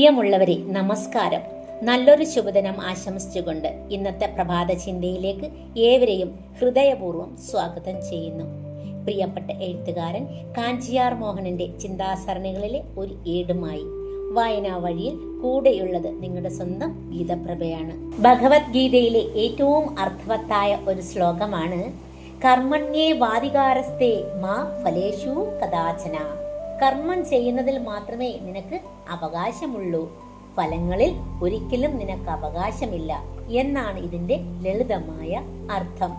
പ്രിയമുള്ളവരെ, നമസ്കാരം. നല്ലൊരു ശുഭദിനം ആശംസിച്ചുകൊണ്ട് ഇന്നത്തെ പ്രഭാത ചിന്തയിലേക്ക് ഏവരെയും ഹൃദയപൂർവ്വം സ്വാഗതം ചെയ്യുന്നു. പ്രിയപ്പെട്ട എഴുത്തുകാരൻ കാഞ്ചിയാർ മോഹനന്റെ ചിന്താസരണികളിലെ ഒരു ഏടുമായി വായനാ വഴിയിൽ കൂടെയുള്ളത് നിങ്ങളുടെ സ്വന്തം ഗീതപ്രഭയാണ്. ഭഗവത്ഗീതയിലെ ഏറ്റവും അർത്ഥവത്തായ ഒരു ശ്ലോകമാണ് കർമ്മണ്യേ വാദികാരസ്തേ മാ ഫലേഷു കദാചന. കർമ്മം ചെയ്യുന്നതിൽ മാത്രമേ നിനക്ക് അവകാശമുള്ളൂ, ഫലങ്ങളിൽ ഒരിക്കലും നിനക്ക് അവകാശമില്ല എന്നാണ് ഇതിന്റെ ലളിതമായ അർത്ഥം.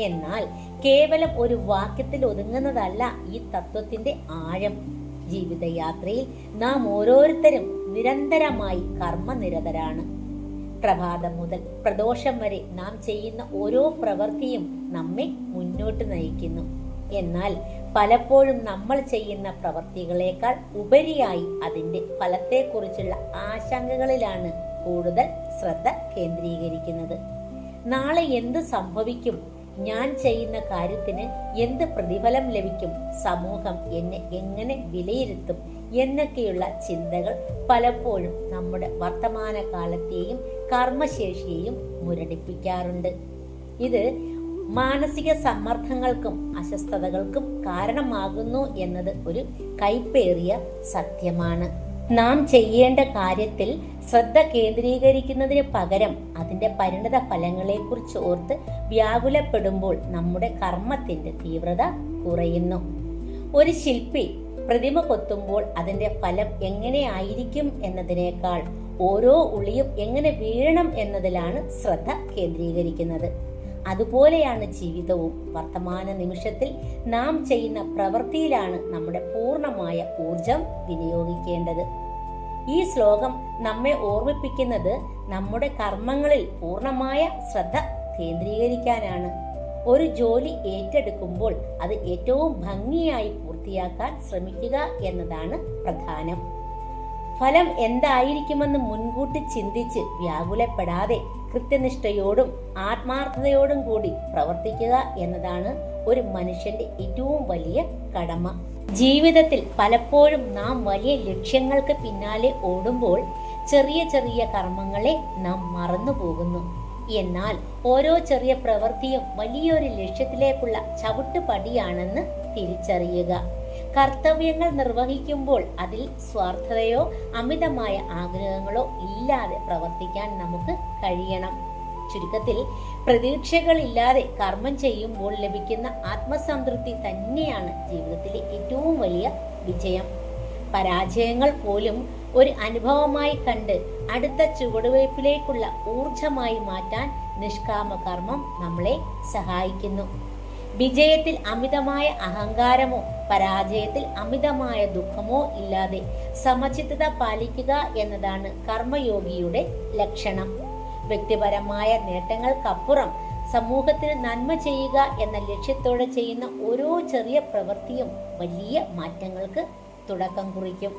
എന്നാൽ കേവലം ഒരു വാക്യത്തിൽ ഒതുങ്ങുന്നതല്ല ഈ തത്വത്തിന്റെ ആഴം. ജീവിതയാത്രയിൽ നാം ഓരോരുത്തരും നിരന്തരമായി കർമ്മനിരതരാണ്. പ്രഭാതം മുതൽ പ്രദോഷം വരെ നാം ചെയ്യുന്ന ഓരോ പ്രവൃത്തിയും നമ്മെ മുന്നോട്ട് നയിക്കുന്നു. എന്നാൽ പലപ്പോഴും നമ്മൾ ചെയ്യുന്ന പ്രവൃത്തികളേക്കാൾ ഉപരിയായി അതിന്റെ ഫലത്തെക്കുറിച്ചുള്ള ആശങ്കകളിലാണ് കൂടുതൽ ശ്രദ്ധ കേന്ദ്രീകരിക്കുന്നത്. നാളെ എന്ത് സംഭവിക്കും, ഞാൻ ചെയ്യുന്ന കാര്യത്തിന് എന്ത് പ്രതിഫലം ലഭിക്കും, സമൂഹം എന്നെ എങ്ങനെ വിലയിരുത്തും എന്നൊക്കെയുള്ള ചിന്തകൾ പലപ്പോഴും നമ്മുടെ വർത്തമാനകാലത്തെയും കർമ്മശേഷിയെയും മുരടിപ്പിക്കാറുണ്ട്. ഇത് മാനസിക സമ്മർദ്ദങ്ങൾക്കും അസ്വസ്ഥതകൾക്കും കാരണമാകുന്നു എന്നത് ഒരു കൈപ്പേറിയ സത്യമാണ്. നാം ചെയ്യേണ്ട കാര്യത്തിൽ ശ്രദ്ധ കേന്ദ്രീകരിക്കുന്നതിന് പകരം അതിന്റെ പരിണത ഫലങ്ങളെക്കുറിച്ച് ഓർത്ത് വ്യാകുലപ്പെടുമ്പോൾ നമ്മുടെ കർമ്മത്തിന്റെ തീവ്രത കുറയുന്നു. ഒരു ശില്പി പ്രതിമ കൊത്തുമ്പോൾ അതിന്റെ ഫലം എങ്ങനെയായിരിക്കും എന്നതിനേക്കാൾ ഓരോ ഉളിയും എങ്ങനെ വീഴണം എന്നതിലാണ് ശ്രദ്ധ കേന്ദ്രീകരിക്കുന്നത്. അതുപോലെയാണ് ജീവിതവും. വർത്തമാന നിമിഷത്തിൽ നാം ചെയ്യുന്ന പ്രവൃത്തിയിലാണ് നമ്മുടെ പൂർണ്ണമായ ഊർജം വിനിയോഗിക്കേണ്ടത്. ഈ ശ്ലോകം നമ്മെ ഓർമ്മിപ്പിക്കുന്നത് നമ്മുടെ കർമ്മങ്ങളിൽ പൂർണ്ണമായ ശ്രദ്ധ കേന്ദ്രീകരിക്കാനാണ്. ഒരു ജോലി ഏറ്റെടുക്കുമ്പോൾ അത് ഏറ്റവും ഭംഗിയായി പൂർത്തിയാക്കാൻ ശ്രമിക്കുക എന്നതാണ് പ്രധാനം. ഫലം എന്തായിരിക്കുമെന്ന് മുൻകൂട്ടി ചിന്തിച്ച് വ്യാകുലപ്പെടാതെ കൃത്യനിഷ്ഠയോടും ആത്മാർത്ഥതയോടും കൂടി പ്രവർത്തിക്കുക എന്നതാണ് ഒരു മനുഷ്യന്റെ ഏറ്റവും വലിയ കടമ. ജീവിതത്തിൽ പലപ്പോഴും നാം വലിയ ലക്ഷ്യങ്ങൾക്ക് പിന്നാലെ ഓടുമ്പോൾ ചെറിയ ചെറിയ കർമ്മങ്ങളെ നാം മറന്നു പോകുന്നു. എന്നാൽ ഓരോ ചെറിയ പ്രവൃത്തിയും വലിയൊരു ലക്ഷ്യത്തിലേക്കുള്ള ചവിട്ടുപടിയാണെന്ന് തിരിച്ചറിയുക. കർത്തവ്യങ്ങൾ നിർവഹിക്കുമ്പോൾ അതിൽ സ്വാർത്ഥതയോ അമിതമായ ആഗ്രഹങ്ങളോ ഇല്ലാതെ പ്രവർത്തിക്കാൻ നമുക്ക് കഴിയണം. ചുരുക്കത്തിൽ, പ്രതീക്ഷകളില്ലാതെ കർമ്മം ചെയ്യുമ്പോൾ ലഭിക്കുന്ന ആത്മസംതൃപ്തി തന്നെയാണ് ജീവിതത്തിലെ ഏറ്റവും വലിയ വിജയം. പരാജയങ്ങൾ പോലും ഒരു അനുഭവമായി കണ്ട് അടുത്ത ചുവടുവയ്പിലേക്കുള്ള ഊർജമായി മാറ്റാൻ നിഷ്കാമ കർമ്മം നമ്മളെ സഹായിക്കുന്നു. വിജയത്തിൽ അമിതമായ അഹങ്കാരമോ പരാജയത്തിൽ അമിതമായ ദുഃഖമോ ഇല്ലാതെ സമചിത്തത പാലിക്കുക എന്നതാണ് കർമ്മയോഗിയുടെ ലക്ഷണം. വ്യക്തിപരമായ നേട്ടങ്ങൾക്കപ്പുറം സമൂഹത്തിന് നന്മ ചെയ്യുക എന്ന ലക്ഷ്യത്തോടെ ചെയ്യുന്ന ഓരോ ചെറിയ പ്രവൃത്തിയും വലിയ മാറ്റങ്ങൾക്ക് തുടക്കം കുറിക്കും.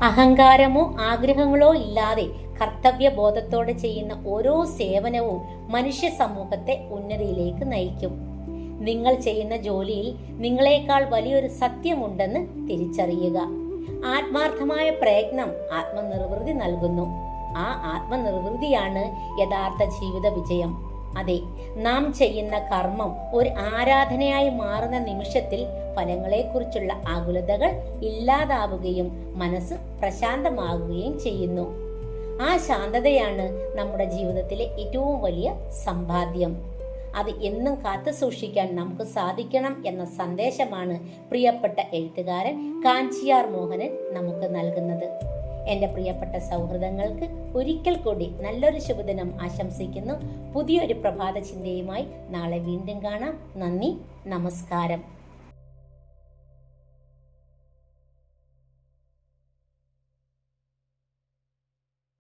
അഹങ്കാരമോ ആഗ്രഹങ്ങളോ ഇല്ലാതെ കർത്തവ്യബോധത്തോടെ ചെയ്യുന്ന ഓരോ സേവനവും മനുഷ്യ സമൂഹത്തെ ഉന്നതിയിലേക്ക് നയിക്കും. നിങ്ങൾ ചെയ്യുന്ന ജോലിയിൽ നിങ്ങളെക്കാൾ വലിയൊരു സത്യമുണ്ടെന്ന് തിരിച്ചറിയുക. ആത്മാർത്ഥമായ പ്രയത്നം ആത്മനിർവൃതി നൽകുന്നു. ആ ആത്മനിർവൃതിയാണ് യഥാർത്ഥ ജീവിത വിജയം. അതെ, നാം ചെയ്യുന്ന കർമ്മം ഒരു ആരാധനയായി മാറുന്ന നിമിഷത്തിൽ ഫലങ്ങളെക്കുറിച്ചുള്ള ആകുലതകൾ ഇല്ലാതാവുകയും മനസ്സ് പ്രശാന്തമാകുകയും ചെയ്യുന്നു. ആ ശാന്തതയാണ് നമ്മുടെ ജീവിതത്തിലെ ഏറ്റവും വലിയ സമ്പാദ്യം. അത് എന്നും കാത്തു സൂക്ഷിക്കാൻ നമുക്ക് സാധിക്കണം എന്ന സന്ദേശമാണ് പ്രിയപ്പെട്ട എഴുത്തുകാരൻ കാഞ്ചിയാർ മോഹനൻ നമുക്ക് നൽകുന്നത്. എൻ്റെ പ്രിയപ്പെട്ട സൗഹൃദങ്ങൾക്ക് ഒരിക്കൽ കൂടി നല്ലൊരു ശുഭദിനം ആശംസിക്കുന്നു. പുതിയൊരു പ്രഭാത ചിന്തയുമായി നാളെ വീണ്ടും കാണാം. നന്ദി, നമസ്കാരം.